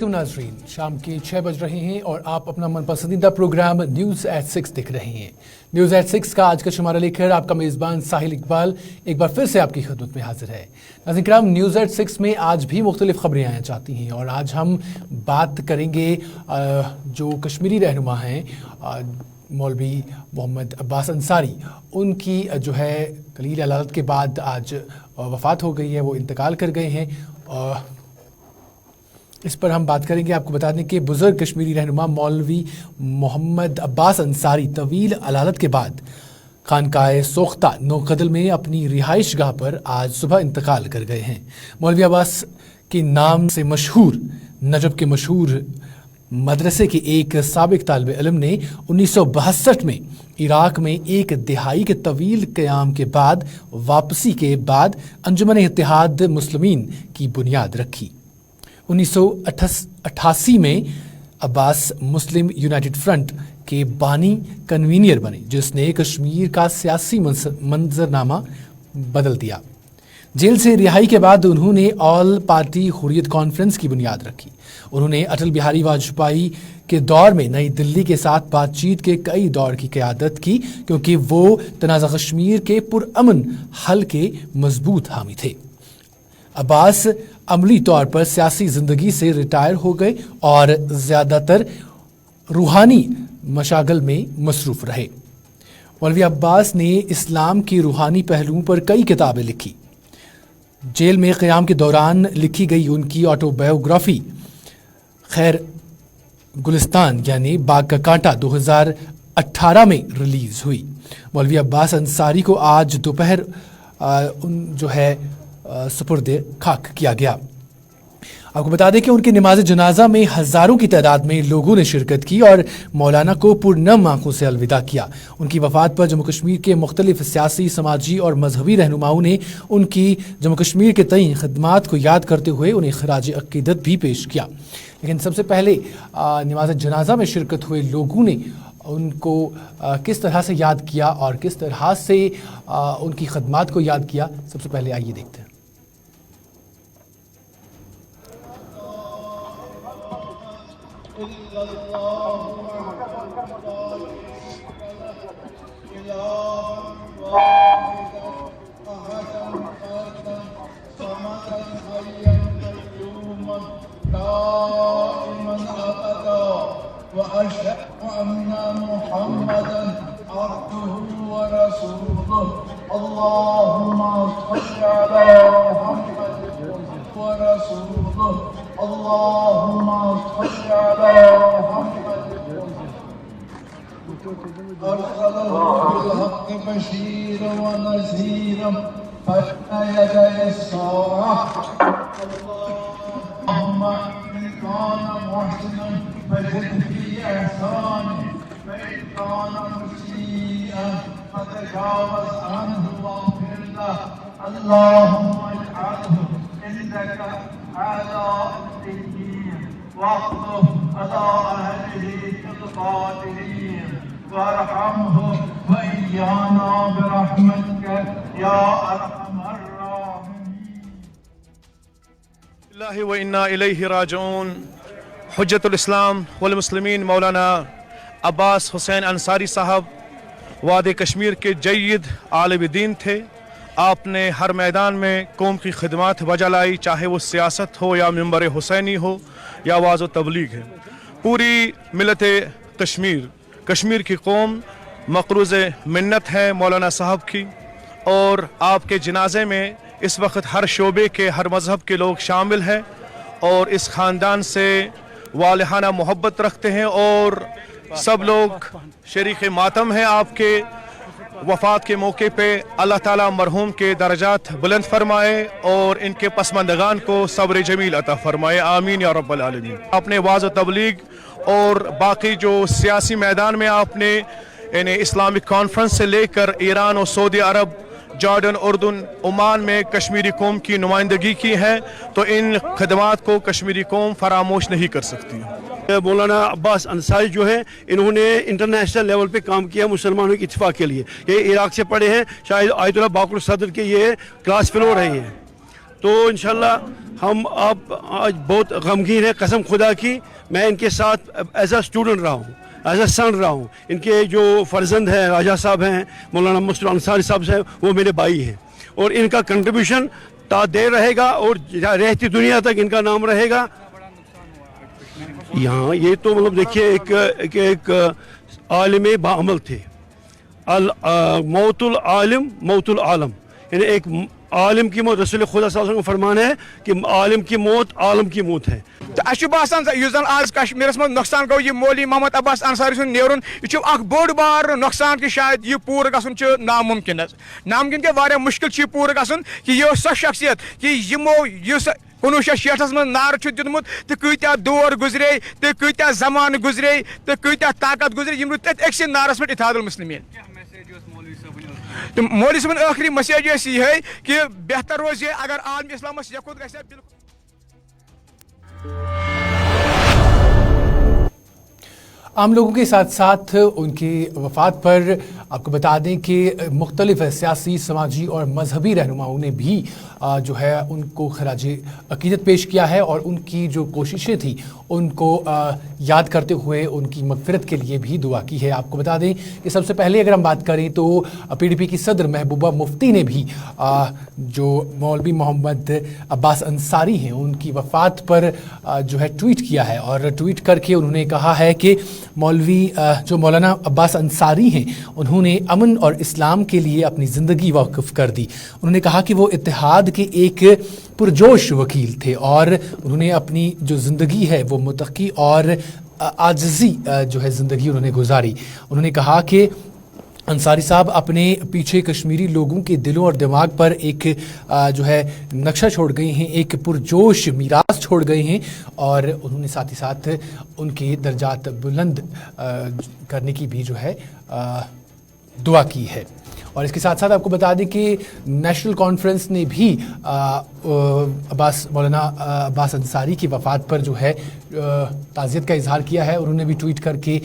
अलैकुम नाज़रीन, शाम के 6 बज रहे हैं और आप अपना मनपसंदीदा प्रोग्राम न्यूज़ एट 6 देख रहे हैं। न्यूज़ एट 6 का आज का शुमारा लेकर आपका मेज़बान साहिल इकबाल एक बार फिर से आपकी खिदमत में हाजिर है। नाज़रीन किराम, न्यूज़ एट 6 में आज भी मुख्तलिफ खबरें आना चाहती हैं और आज हम बात करेंगे जो कश्मीरी रहनुमा हैं मौलवी मोहम्मद अब्बास अंसारी, उनकी जो है कलील अदालत के बाद आज वफ़ात हो गई है, वो इंतकाल कर गए हैं। इस पर हम बात करेंगे। आपको बता दें कि बुज़ुर्ग कश्मीरी रहनुमा मौलवी मोहम्मद अब्बास अंसारी तवील अदालत के बाद खानकाह सोख्ता नौकदल में अपनी रिहाइश गाह पर आज सुबह इंतकाल कर गए हैं। मौलवी अब्बास के नाम से मशहूर नजब के मशहूर मदरसे के एक साबिक तालिब इल्म ने 1962 में इराक में एक दिहाई के तवील क़याम के बाद वापसी के बाद अंजुमन इत्तेहाद मुस्लिमीन की बुनियाद रखी। 1988 में अब्बास मुस्लिम यूनाइटेड फ्रंट के बानी कन्वीनियर बने, जिसने कश्मीर का सियासी मंजरनामा बदल दिया। जेल से रिहाई के बाद उन्होंने ऑल पार्टी हुर्रियत कॉन्फ्रेंस की बुनियाद रखी। उन्होंने अटल बिहारी वाजपेयी के दौर में नई दिल्ली के साथ बातचीत के कई दौर की क़यादत की, क्योंकि वो तनाज़ा कश्मीर के पुरअमन हल के मजबूत हामी थे। अब्बास अमली तौर पर सियासी ज़िंदगी से रिटायर हो गए और ज़्यादातर रूहानी मशागल में मसरूफ़ रहे। मौलवी अब्बास ने इस्लाम के रूहानी पहलुओं पर कई किताबें लिखी। जेल में क़याम के दौरान लिखी गई उनकी ऑटोबायोग्राफी खैर गुलिस्तान यानी बाग का कांटा 2018 में रिलीज़ हुई। मौलवी अब्बास अंसारी को आज दोपहर जो है सुपुर्दे खाक किया गया। आपको बता दें कि उनकी नमाज जनाजा में हज़ारों की तादाद में लोगों ने शिरकत की और मौलाना को पुरनम आंखों से अलविदा किया। उनकी वफ़ात पर जम्मू कश्मीर के मुख्तलिफ सियासी, समाजी और मजहबी रहनुमाओं ने उनकी जम्मू कश्मीर के तई खदमात को याद करते हुए उन्हें खराज अक़ीदत भी पेश किया। लेकिन सबसे पहले नमाज जनाजा में शिरकत हुए लोगों ने उनको किस तरह से याद किया और किस तरह से उनकी खदमात को याद किया, सबसे पहले आइए देखते हैं। بشيرا ونذيرا بين يدي الساعة. اللهم إن كان محسنا فزد في إحسانه وإن كان مسيئا فتجاوز عنه واغفر له. اللهم اجعله عندك على الدين واقضه على أهله بالقاتلين وارحمه وإيانا برحمتك يا أرحم الراحمين. الله وإنا إليه راجعون. حجت الاسلام والمسلمین مولانا عباس حسین انصاری صاحب واد کشمیر کے جید عالم دین تھے۔ آپ نے ہر میدان میں قوم کی خدمات بجا لائی، چاہے وہ سیاست ہو یا منبر حسینی ہو یا واعظ و تبلیغ ہے۔ پوری ملت کشمیر کی قوم مقروض منت ہے مولانا صاحب کی، اور آپ کے جنازے میں اس وقت ہر شعبے کے، ہر مذہب کے لوگ شامل ہیں اور اس خاندان سے والہانہ محبت رکھتے ہیں، اور سب لوگ شریک ماتم ہیں آپ کے وفات کے موقع پہ۔ اللہ تعالیٰ مرحوم کے درجات بلند فرمائے اور ان کے پسماندگان کو صبر جمیل عطا فرمائے، آمین یا رب العالمین۔ آپ نے واعظ و تبلیغ اور باقی جو سیاسی میدان میں آپ نے یعنی اسلامک کانفرنس سے لے کر ایران اور سعودی عرب، جارڈن، اردن، عمان میں کشمیری قوم کی نمائندگی کی ہے، تو ان خدمات کو کشمیری قوم فراموش نہیں کر سکتی۔ مولانا عباس انصاری جو ہے، انہوں نے انٹرنیشنل لیول پہ کام کیا مسلمانوں کی اتفاق کے لیے۔ یہ عراق سے پڑھے ہیں، شاید آیت اللہ باقر صدر کے یہ کلاس فیلو رہے ہیں۔ تو इंशाल्लाह हम आप आज बहुत गमगीन है, कसम खुदा की मैं इनके साथ एज अ स्टूडेंट रहा हूँ, एज अ सन रहा हूँ। इनके जो फर्जंद हैं राजा साहब हैं, मौलाना मुस्तफा अंसारी साहब हैं, वो मेरे भाई हैं और इनका कंट्रीब्यूशन देर रहेगा और रहती दुनिया तक इनका नाम रहेगा। यहाँ ये तो मतलब देखिए एक आलिम बाअमल थे, मौतुल आलिम मौतुल आलम, यानी एक आलिम की मौत, रसूल खुदा सल्लल्लाहु अलैहि वसल्लम का फरमान है कि आलिम की मौत आलम की मौत है। तो अस बसान आज कश्मीरस मज नुकसान गो यह मौलवी मोहम्मद अब्बास अंसारी सुन नेरुन, यह बोड़ बार नुकसान कि शायद यह पूर गसन नामुमकिन नामुमकिन के वारिया मुश्किल यह पूर गसन कि यह सो शख्सियत कि यमो 1960 मज नार दितमुत तो कत्या दौर गुजरे तो कत्या जमान गुजरे तो कत्या ताकत गुजरे यम रुत अक्स नारस पे इत्तेहादुल मुस्लिमीन। तो मौलवी साहब आखिरी मैसेज यह है कि बेहतर रोज अगर आलम इस्लाम यकुत गसे बिल्कुल। आम लोगों के साथ साथ उनकी वफ़ात पर आपको बता दें कि मुख्तलिफ सियासी, समाजी और मजहबी रहनुमाओं ने भी जो है उनको खराज अकीदत पेश किया है और उनकी जो कोशिशें थी उनको याद करते हुए उनकी मगफिरत के लिए भी दुआ की है। आपको बता दें कि सबसे पहले अगर हम बात करें तो PDP की सदर महबूबा मुफ्ती ने भी जो मौलवी मोहम्मद अब्बास अंसारी हैं उनकी वफ़ात पर जो है ट्वीट किया है और ट्वीट करके उन्होंने कहा है कि मौलवी जो मौलाना अब्बास अंसारी हैं उन्होंने अमन और इस्लाम के लिए अपनी ज़िंदगी वक्फ़ कर दी। उन्होंने कहा कि वो इत्तेहाद के एक पुरजोश वकील थे और उन्होंने अपनी जो ज़िंदगी है वो मुतक़ी और आजिज़ी जो है ज़िंदगी उन्होंने गुजारी। उन्होंने कहा कि अंसारी साहब अपने पीछे कश्मीरी लोगों के दिलों और दिमाग पर एक जो है नक्शा छोड़ गए हैं, एक पुरजोश मीरास छोड़ गए हैं और उन्होंने साथ ही साथ उनके दर्जात बुलंद करने की भी जो है दुआ की है। और इसके साथ साथ आपको बता दें कि नेशनल कॉन्फ्रेंस ने भी मौलाना अब्बास अंसारी की वफ़ात पर जो है ताज़ियत का इजहार किया है। उन्होंने भी ट्वीट करके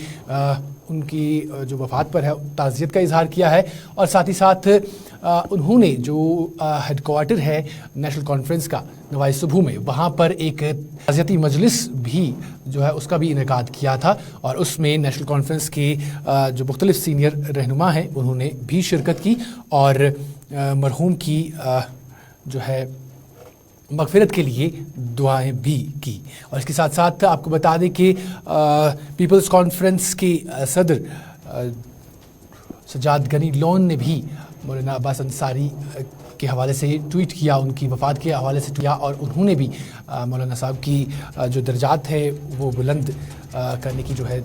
उनकी जो वफ़ात पर है ताज़ियत का इजहार किया है और साथ ही साथ उन्होंने जो हेडक्वार्टर है नेशनल कॉन्फ्रेंस का नवाई सुबह में, वहाँ पर एक ताज़ियती मजलिस भी जो है उसका भी इनेकाद किया था और उसमें नेशनल कॉन्फ्रेंस के जो मुख्तलिफ सीनियर रहनुमा हैं उन्होंने भी शिरकत की और मरहूम की जो है मगफिरत के लिए दुआएं भी की। और इसके साथ साथ आपको बता दें कि पीपल्स कॉन्फ्रेंस के सदर सजाद गनी लोन ने भी मौलाना अब्बास अंसारी के हवाले से ट्वीट किया, उनकी वफ़ात के हवाले से किया और उन्होंने भी मौलाना साहब की जो दर्जात है वो बुलंद करने की जो है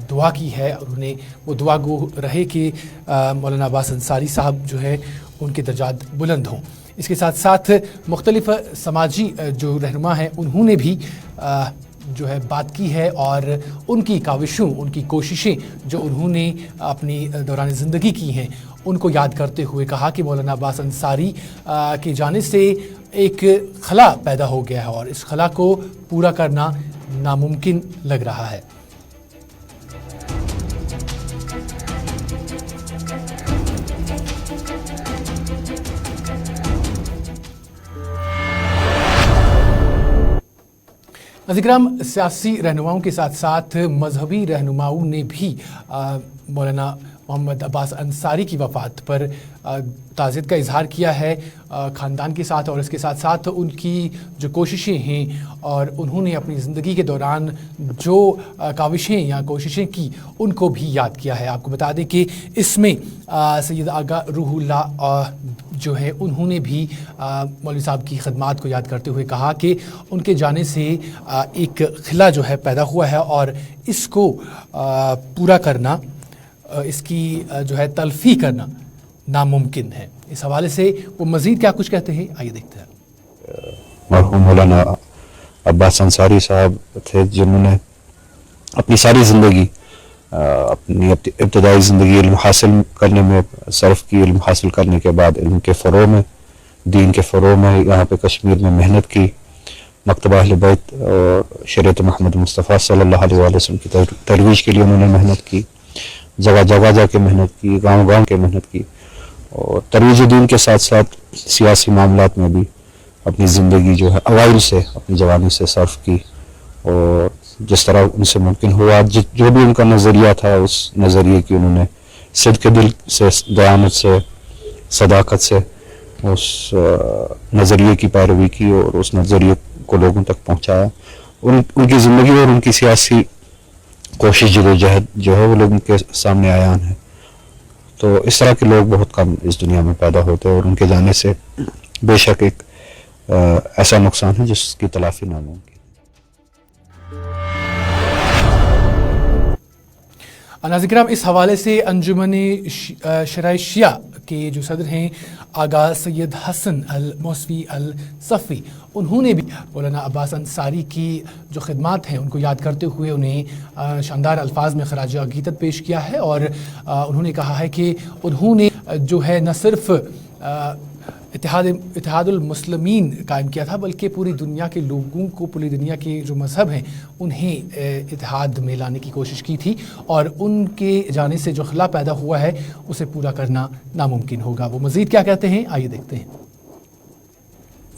दुआ की है। उन्होंने वो दुआ गो रहे कि मौलाना अब्बास अंसारी साहब जो है उनके दर्जात बुलंद हों। इसके साथ साथ मुख्तलिफ समाजी जो रहनुमा हैं उन्होंने भी जो है बात की है और उनकी काविशों, उनकी कोशिशें जो उन्होंने अपनी दौरान ज़िंदगी की हैं उनको याद करते हुए कहा कि मौलाना अब्बास अंसारी के जाने से एक खला पैदा हो गया है और इस खला को पूरा करना नामुमकिन लग रहा है। नाज़रीन, सियासी रहनुमाओं के साथ साथ मजहबी रहनुमाओं ने भी मौलाना मोहम्मद अब्बास अंसारी की वफ़ात पर ताज़ियत का इजहार किया है ख़ानदान के साथ और इसके साथ साथ उनकी जो कोशिशें हैं और उन्होंने अपनी ज़िंदगी के दौरान जो काविशें या कोशिशें की उनको भी याद किया है। आपको बता दें कि इसमें सैयद आगा रूहुल्लाह जो है उन्होंने भी मौलवी साहब की खदमात को याद करते हुए कहा कि उनके जाने से एक खिला जो है पैदा हुआ है और इसको पूरा करना, इसकी जो है तल्फी करना नामुमकिन है। इस हवाले से वो मज़ीद क्या कुछ कहते हैं, आइए देखते हैं। मरहूम मौलाना अब्बास अंसारी साहब थे जिन्होंने अपनी सारी ज़िंदगी अपनी इब्तदाई ज़िंदगी इल्म हासिल करने में सर्फ की। इल्म हासिल करने के बाद इल्म के फ़रो में, दीन के फ़रो में यहाँ पे कश्मीर में मेहनत की। मकतबा अहले बैत और शरीयत मोहम्मद मुस्तफ़ा सल्लल्लाहु अलैहि वसल्लम की तरवीज के लिए उन्होंने मेहनत की, जगह जगह जाके मेहनत की, गांव गांव के मेहनत की और तरवीज दीन के साथ साथ सियासी मामलात में भी अपनी ज़िंदगी जो है अवाइल से, अपनी जवानी से सर्फ की, और जिस तरह उनसे मुमकिन हुआ, जो भी उनका नज़रिया था, उस नज़रिए की उन्होंने सिद्क़ के दिल से, दयानत से, सदाकत से उस नज़रिए की पैरवी की और उस नज़रिए को लोगों तक पहुँचाया। उनकी ज़िंदगी और उनकी सियासी कोशिश जदोजहद जो है वो लोगों के सामने आयान है। तो इस तरह के लोग बहुत कम इस दुनिया में पैदा होते हैं, और उनके जाने से बेशक एक ऐसा नुकसान है जिसकी तलाफी नामुमकिन। नाज़रीन, इस हवाले से अंजुमन शराय शिया के जो सदर हैं आगा सैयद हसन अल मौसवी अल सफ़ी, उन्होंने भी मौलाना अब्बास अंसारी की जो खिदमात हैं उनको याद करते हुए उन्हें शानदार अल्फाज में खराज अक़ीदत पेश किया है। और उन्होंने कहा है कि उन्होंने जो है न सिर्फ इत्तेहादुल मुस्लिमीन कायम किया था, बल्कि पूरी दुनिया के लोगों को, पूरी दुनिया के जो मज़हब हैं उन्हें इत्तेहाद में लाने की कोशिश की थी, और उनके जाने से जो खला पैदा हुआ है उसे पूरा करना नामुमकिन होगा। वो मज़ीद क्या कहते हैं, आइए देखते हैं।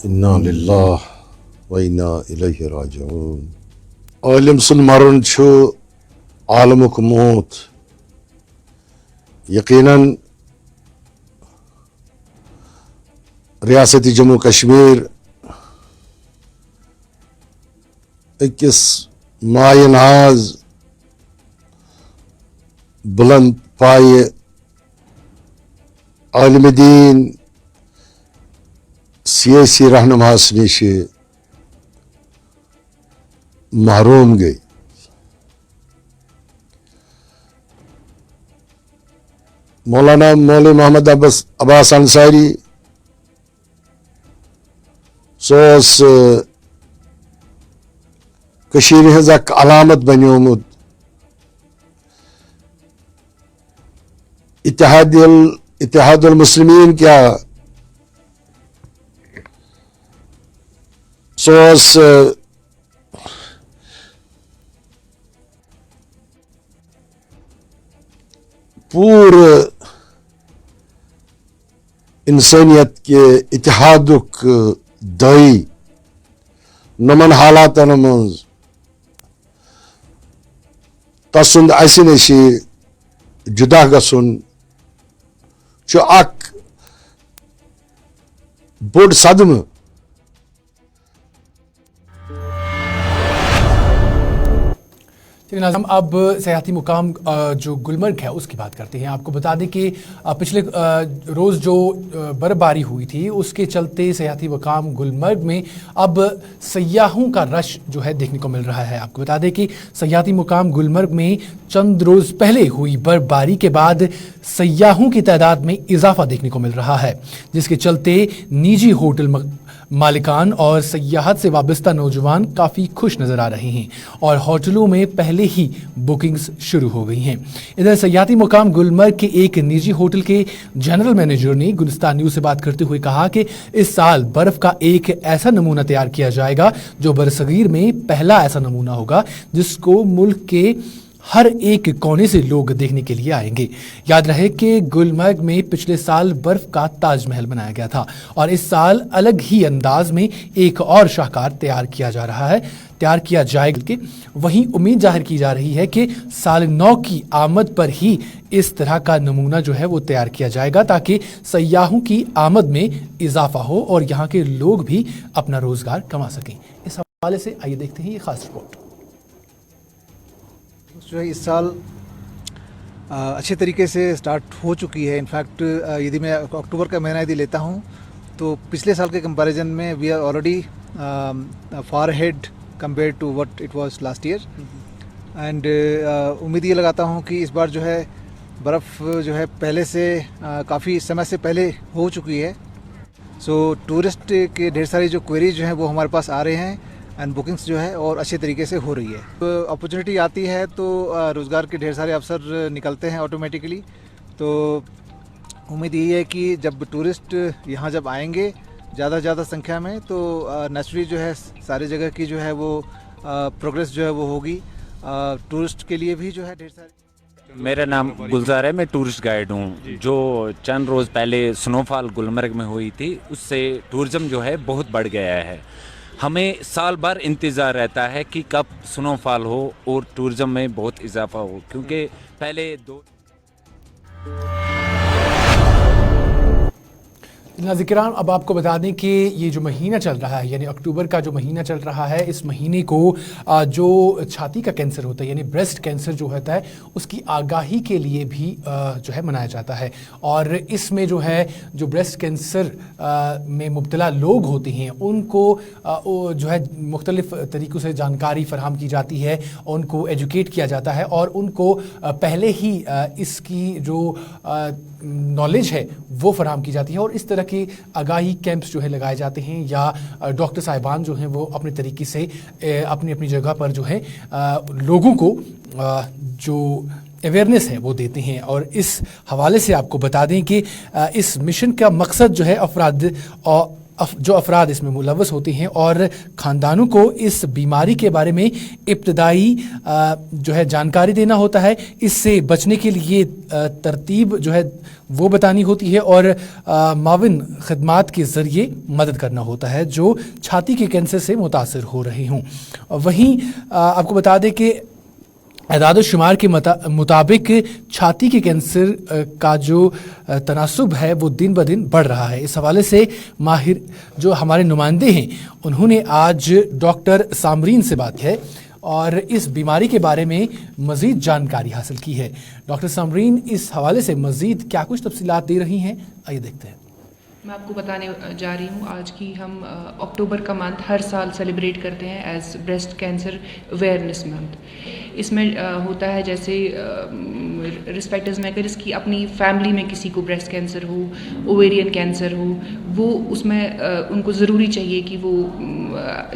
इन्ना लिल्लाह व इन्ना इलैहि राजिऊन। आलम सुन मरण छु आलमुक मौत। यकीनन रियासती जम्मू कश्मीर अकिस मायनाज बुलंद पाए आलिम दीन सियासी रहनुमास निश महरूम गई। मौलाना मौलवी मोहम्मद अब्बास अंसारी सोस कशीर हज अक अलामत बन्योमुत इत्तेहादुल मुस्लिमीन क्या सोस पूरे इंसानियत के इत्तेहादुक दई नमन हालातन मज तसुंद ऐसे नशी जुदा गसुन जो अक बोड सदम। चलिए नाज़रीन, अब सयाहती मुकाम जो गुलमर्ग है उसकी बात करते हैं। आपको बता दें कि पिछले रोज़ जो बर्फ़बारी हुई थी उसके चलते सयाहती मुकाम गुलमर्ग में अब सयाहों का रश जो है देखने को मिल रहा है। आपको बता दें कि सयाहती मुकाम गुलमर्ग में चंद रोज़ पहले हुई बर्फ़बारी के बाद सयाहों की तादाद में इजाफा देखने को मिल रहा है, जिसके चलते निजी होटल मालिकान और सयाहत से वाबस्ता नौजवान काफ़ी खुश नज़र आ रहे हैं और होटलों में पहले ही बुकिंग्स शुरू हो गई हैं। इधर सयाहती मुकाम गुलमर्ग के एक निजी होटल के जनरल मैनेजर ने गुलिस्तान न्यूज़ से बात करते हुए कहा कि इस साल बर्फ़ का एक ऐसा नमूना तैयार किया जाएगा जो बरसगीर में पहला ऐसा नमूना होगा जिसको मुल्क के हर एक कोने से लोग देखने के लिए आएंगे। याद रहे कि गुलमर्ग में पिछले साल बर्फ का ताजमहल बनाया गया था और इस साल अलग ही अंदाज में एक और शाहकार तैयार किया जाएगा कि वहीं उम्मीद जाहिर की जा रही है कि साल 9 की आमद पर ही इस तरह का नमूना जो है वो तैयार किया जाएगा ताकि सयाहों की आमद में इजाफा हो और यहाँ के लोग भी अपना रोजगार कमा सकें। इस हवाले से आइए देखते हैं ये खास रिपोर्ट। जो है इस साल अच्छे तरीके से स्टार्ट हो चुकी है। इनफैक्ट यदि मैं अक्टूबर का महीना यदि लेता हूँ तो पिछले साल के कंपैरिजन में we are already far ahead compare to what it was last year and उम्मीद ये लगाता हूँ कि इस बार जो है बर्फ़ जो है पहले से काफ़ी समय से पहले हो चुकी है। सो टूरिस्ट के ढेर सारी जो क्वेरीज जो हैं वो हमारे पास आ रहे हैं एंड बुकिंग्स जो है और अच्छे तरीके से हो रही है। तो अपॉर्चुनिटी आती है तो रोज़गार के ढेर सारे अवसर निकलते हैं ऑटोमेटिकली। तो उम्मीद यही है कि जब टूरिस्ट यहाँ जब आएंगे ज़्यादा संख्या में तो नेचुरली जो है सारी जगह की जो है वो प्रोग्रेस जो है वो होगी। टूरिस्ट के लिए भी जो है ढेर सारी मेरा नाम गुलजार है, मैं टूरिस्ट गाइड हूँ। जो चंद रोज़ पहले स्नोफॉल गुलमर्ग में हुई थी उससे टूरिज़्म जो है बहुत बढ़ गया है। हमें साल भर इंतज़ार रहता है कि कब स्नोफॉल हो और टूरिज़्म में बहुत इजाफा हो, क्योंकि पहले दो नाज़रीन, अब आपको बता दें कि ये जो महीना चल रहा है, यानी अक्टूबर का जो महीना चल रहा है, इस महीने को जो छाती का कैंसर होता है यानी ब्रेस्ट कैंसर जो होता है उसकी आगाही के लिए भी जो है मनाया जाता है। और इसमें जो है जो ब्रेस्ट कैंसर में मुब्तला लोग होते हैं उनको जो है मुख्तलिफ तरीक़ों से जानकारी फ़राहम की जाती है, उनको एजुकेट किया जाता है और उनको पहले ही इसकी जो नॉलेज है वो फराहम की जाती है। और इस तरह के आगाही कैंप्स जो है लगाए जाते हैं या डॉक्टर साहिबान जो हैं वो अपने तरीके से अपनी अपनी जगह पर जो है लोगों को जो अवेयरनेस है वो देते हैं। और इस हवाले से आपको बता दें कि इस मिशन का मकसद जो है जो अफराद इसमें मुलव्वस होते हैं और ख़ानदानों को इस बीमारी के बारे में इब्तदाई जो है जानकारी देना होता है, इससे बचने के लिए तरतीब जो है वो बतानी होती है और माविन खदमात के ज़रिए मदद करना होता है जो छाती के कैंसर से मुतासर हो रहे हों। वहीं आपको बता दें कि एदाद शुमार के मुताबिक छाती के कैंसर का जो तनासुब है वो दिन ब दिन बढ़ रहा है। इस हवाले से माहिर जो हमारे नुमाइंदे हैं उन्होंने आज डॉक्टर सामरीन से बात है और इस बीमारी के बारे में मज़ीद जानकारी हासिल की है। डॉक्टर सामरीन इस हवाले से मज़ीद क्या कुछ तफसीलात दे रही हैं, आइए देखते हैं। मैं आपको बताने जा रही हूँ आज की हम अक्टूबर का मंथ हर साल सेलिब्रेट करते हैं as breast cancer awareness month. इसमें होता है जैसे रिस्पेक्टर्स मैकर्स की अपनी फैमिली में किसी को ब्रेस्ट कैंसर हो, ओवेरियन कैंसर हो, वो उसमें उनको ज़रूरी चाहिए कि वो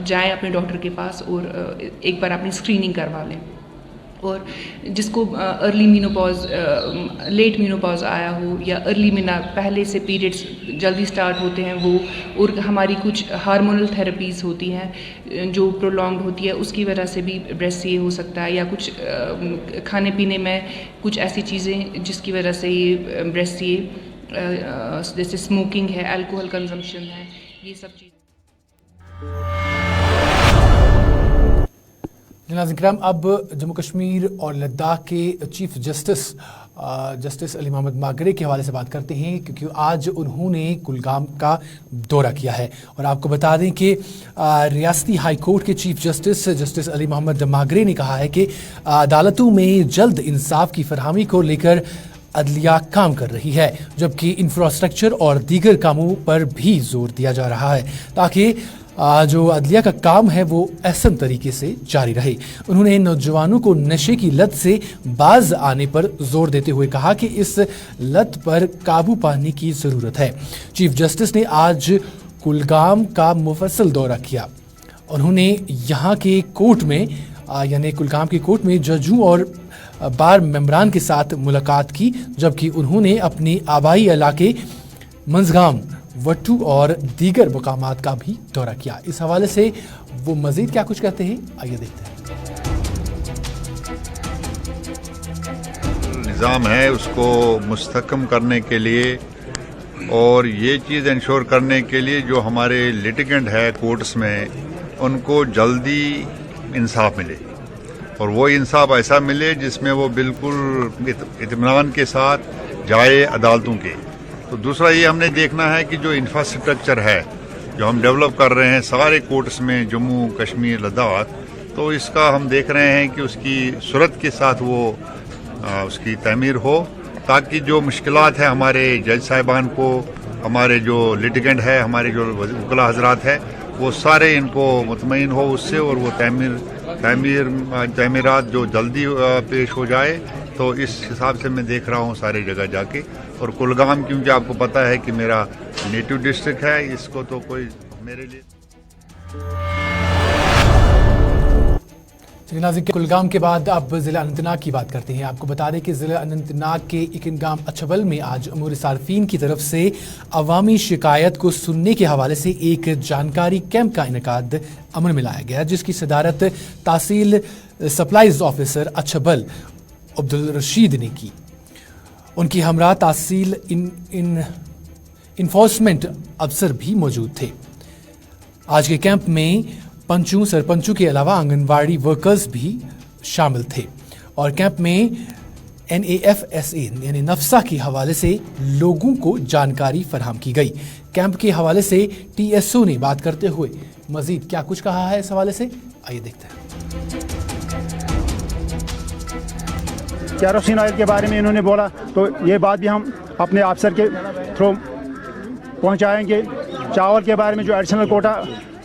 जाएं अपने डॉक्टर के पास और एक बार अपनी स्क्रीनिंग करवा लें। और जिसको अर्ली मीनोपॉज लेट मीनोपॉज आया हो या अर्ली मीना पहले से पीरियड्स जल्दी स्टार्ट होते हैं वो, और हमारी कुछ हार्मोनल थेरेपीज़ होती हैं जो प्रोलॉन्ग होती है, उसकी वजह से भी ब्रेस्ट सीए हो सकता है, या कुछ खाने पीने में कुछ ऐसी चीज़ें जिसकी वजह से ये ब्रेस्ट सीए जैसे स्मोकिंग है, अल्कोहल कंजम्पशन है, ये सब चीज़। नाज़रीन, अब जम्मू कश्मीर और लद्दाख के चीफ जस्टिस अली मोहम्मद मागरे के हवाले से बात करते हैं क्योंकि आज उन्होंने कुलगाम का दौरा किया है। और आपको बता दें कि रियासती हाई कोर्ट के चीफ जस्टिस अली मोहम्मद मागरे ने कहा है कि अदालतों में जल्द इंसाफ की फरहमी को लेकर अदलिया काम कर रही है, जबकि इंफ्रास्ट्रक्चर और दीगर कामों पर भी जोर दिया जा रहा है ताकि जो अदलिया का काम है वो अहसन तरीके से जारी रहे। उन्होंने नौजवानों को नशे की लत से बाज आने पर जोर देते हुए कहा कि इस लत पर काबू पाने की ज़रूरत है। चीफ जस्टिस ने आज कुलगाम का मुफस्सल दौरा किया। उन्होंने यहाँ के कोर्ट में यानी कुलगाम के कोर्ट में जजों और बार मेंबरान के साथ मुलाकात की, जबकि उन्होंने अपने आबाई इलाके मंजगाम, वट्टू और दीगर मकामात का भी दौरा किया। इस हवाले से वो मज़ीद क्या कुछ कहते हैं, आइए देखते हैं। निज़ाम है उसको मुस्तहकम करने के लिए और ये चीज़ इंश्योर करने के लिए जो हमारे लिटिगेंट है कोर्ट्स में उनको जल्दी इंसाफ मिले और वो इंसाफ ऐसा मिले जिसमें वो बिल्कुल इत्मीनान के साथ जाए अदालतों के। तो दूसरा ये हमने देखना है कि जो इंफ्रास्ट्रक्चर है जो हम डेवलप कर रहे हैं सारे कोर्ट्स में जम्मू कश्मीर लद्दाख, तो इसका हम देख रहे हैं कि उसकी सूरत के साथ वो उसकी तमीर हो ताकि जो मुश्किलात है हमारे जज साहिबान को, हमारे जो लिटिगेंट है, हमारे जो वकला हजरात है, वो सारे इनको मुतमईन हो उससे और वो तमीरात जो जल्दी पेश हो जाए। तो इस हिसाब से मैं देख रहा हूँ सारी जगह जाके। और कुलगाम क्योंकि आपको पता है कि मेरा नेटिव डिस्ट्रिक्ट है, इसको तो कोई मेरे लिए कुलगाम के बाद अब ज़िला अनंतनाग की बात करते हैं। आपको बता दें कि ज़िला अनंतनाग के इकनगाम अछबल में आज अमूर सार्फिन की तरफ से अवामी शिकायत को सुनने के हवाले से एक जानकारी कैंप का इनेकाद अमल में लाया गया, जिसकी सदारत तहसील सप्लाईज ऑफिसर अछबल अब्दुल-रशीद ने की। उनकी हमरा तहसील इन्फोर्समेंट अफसर भी मौजूद थे। आज के कैंप में पंचों सरपंचों के अलावा आंगनवाड़ी वर्कर्स भी शामिल थे और कैंप में NAFSA यानी नफ्सा के हवाले से लोगों को जानकारी फराहम की गई। कैंप के हवाले से TSO ने बात करते हुए मजीद क्या कुछ कहा है इस हवाले से, आइए देखते हैं। केरोसिन ऑयल के बारे में इन्होंने बोला, तो ये बात भी हम अपने अफसर के थ्रू पहुंचाएंगे। चावल के बारे में जो एडिशनल कोटा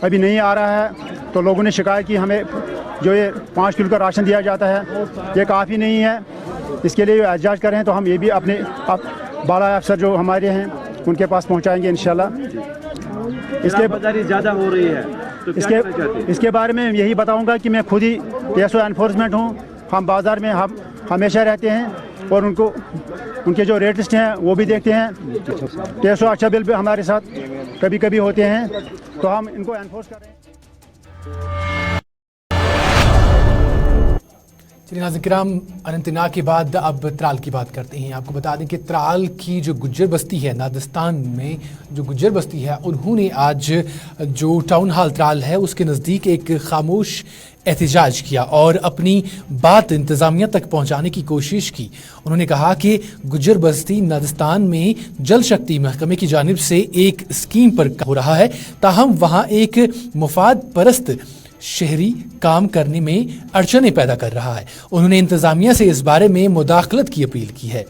अभी नहीं आ रहा है, तो लोगों ने शिकायत की हमें जो ये 5 किलो का राशन दिया जाता है ये काफ़ी नहीं है, इसके लिए एहतजाज कर रहे हैं। तो हम ये भी अपने बाला अफसर जो हमारे हैं उनके पास पहुंचाएंगे इंशाल्लाह। इसके ज़्यादा हो रही है तो इसके बारे में यही बताऊंगा कि मैं खुद ही TSO एनफोर्समेंट हूँ। हम बाज़ार में हम हमेशा रहते हैं और उनके जो रेट लिस्ट हैं वो भी देखते हैं। TSO अच्छा बिल भी हमारे साथ कभी कभी होते हैं, तो हम इनको एनफोर्स कर रहे हैं। चलिए नाज़रीन किराम, अनंतनाग के बाद अब त्राल की बात करते हैं। आपको बता दें कि त्राल की जो गुज्जर बस्ती है, नादिस्तान में जो गुज्जर बस्ती है, उन्होंने आज जो टाउन हॉल त्राल है उसके नज़दीक एक खामोश एहतजाज किया और अपनी बात इंतज़ामिया तक पहुंचाने की कोशिश की। उन्होंने कहा कि गुज्जर बस्ती नादिस्तान में जल शक्ति महकमे की जानिब से एक स्कीम पर हो रहा है, ताहम वहाँ एक मुफाद परस्त शहरी काम करने में अड़चनें पैदा कर रहा है। उन्होंने इंतज़ामिया से इस बारे में मुदाखलत की अपील की है।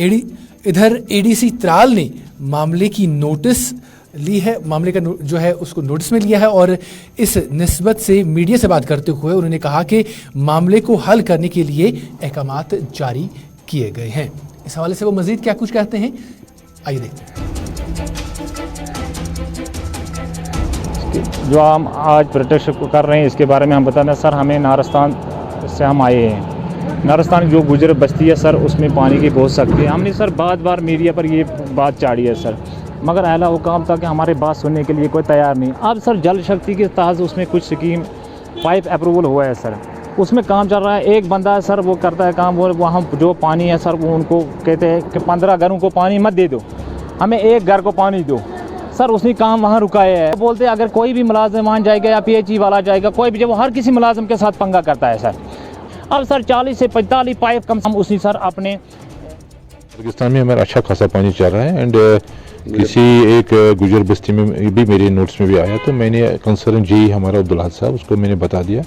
इधर ADC त्राल ने मामले की नोटिस ली है, मामले का जो है उसको नोटिस में लिया है और इस निस्बत से मीडिया से बात करते हुए उन्होंने कहा कि मामले को हल करने के लिए अहकामात जारी किए गए हैं। इस हवाले से वो मजीद क्या कुछ कहते हैं, आइए देखते हैं। जो हम आज प्रोटेस्ट कर रहे हैं इसके बारे में हम बताना। सर, हमें नारस्तान से हम आए हैं। नारस्तान जो गुजर बस्ती है सर, उसमें पानी की बहुत सख्ती है। हमने सर बार मीडिया पर ये बात चाड़ी है सर, मगर आला हुकाम था कि हमारी बात सुनने के लिए कोई तैयार नहीं। अब सर जल शक्ति के तहत उसमें कुछ स्कीम पाइप अप्रूवल हुआ है सर, उसमें काम चल रहा है। एक बंदा है सर वो करता है काम, वो वहाँ जो पानी है सर वो उनको कहते हैं कि 15 घरों को पानी मत दे दो, हमें एक घर को पानी दो। सर उसने काम वहाँ रुकाया है। बोलते अगर कोई भी मुलाजिम वहाँ जाएगा या PHE वाला जाएगा, कोई भी, जब वो हर किसी मुलाजिम के साथ पंगा करता है सर। अब सर 40 से 45 पाइप कम हम उसने सर अपने पाकिस्तान में हमारा अच्छा खासा पानी चल रहा है। एंड किसी एक गुजर बस्ती में भी मेरे नोट्स में भी आया, तो मैंने कंसर्न जी हमारा अब्दुल साहब, उसको मैंने बता दिया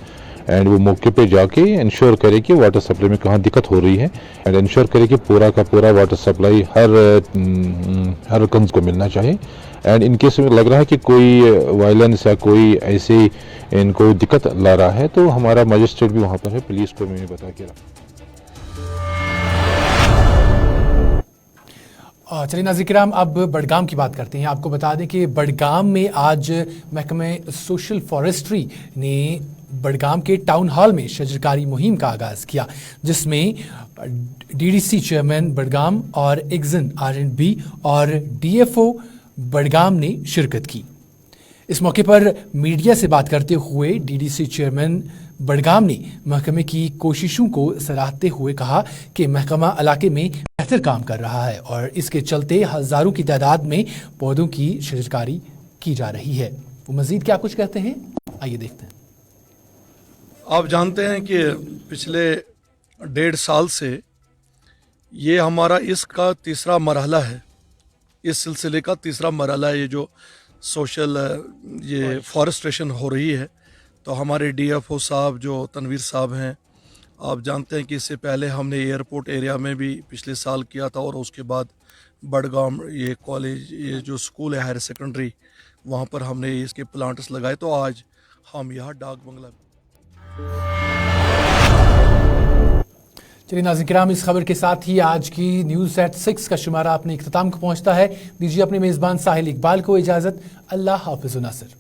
एंड वो मौके पे जाके इंश्योर करे कि वाटर सप्लाई में कहाँ दिक्कत हो रही है एंड इंश्योर करे कि पूरा का पूरा वाटर सप्लाई हर कंज को मिलना चाहिए। एंड इनके से लग रहा है कि कोई वायलेंस या कोई ऐसे इनको दिक्कत ला रहा है, तो हमारा मजिस्ट्रेट भी वहाँ पर है, पुलिस को मैंने बता के रखा। चलिए नाज़रीन किराम, अब बडगाम की बात करते हैं। आपको बता दें कि बडगाम में आज महकमे सोशल फॉरेस्ट्री ने बडगाम के टाउन हॉल में शजरकारी मुहिम का आगाज़ किया, जिसमें DDC चेयरमैन बडगाम और एक्जन R&B और DFO बडगाम ने शिरकत की। इस मौके पर मीडिया से बात करते हुए DDC चेयरमैन बडगाम ने महकमे की कोशिशों को सराहते हुए कहा कि महकमा इलाके में बेहतर काम कर रहा है और इसके चलते हज़ारों की तादाद में पौधों की शजरकारी की जा रही है। वो मजीद क्या कुछ कहते हैं, आइए देखते हैं। आप जानते हैं कि पिछले 1.5 साल से ये हमारा इसका तीसरा मरहला है, इस सिलसिले का तीसरा मरहला है, ये जो सोशल ये फॉरेस्ट्रेशन हो रही है। तो हमारे DFO साहब जो तनवीर साहब हैं, आप जानते हैं कि इससे पहले हमने एयरपोर्ट एरिया में भी पिछले साल किया था और उसके बाद बडगाम ये कॉलेज ये जो स्कूल है हायर सेकेंडरी, वहाँ पर हमने इसके प्लांट्स लगाए। तो आज हम यहाँ डाक बंगला। चलिए नाज़रीन किराम, इस खबर के साथ ही आज की न्यूज़ एट 6 का शुमारा अपने इख्तिताम को पहुँचता है। दीजिए अपने मेज़बान साहिल इकबाल को इजाज़त। अल्लाह हाफ़िज़ नासिर।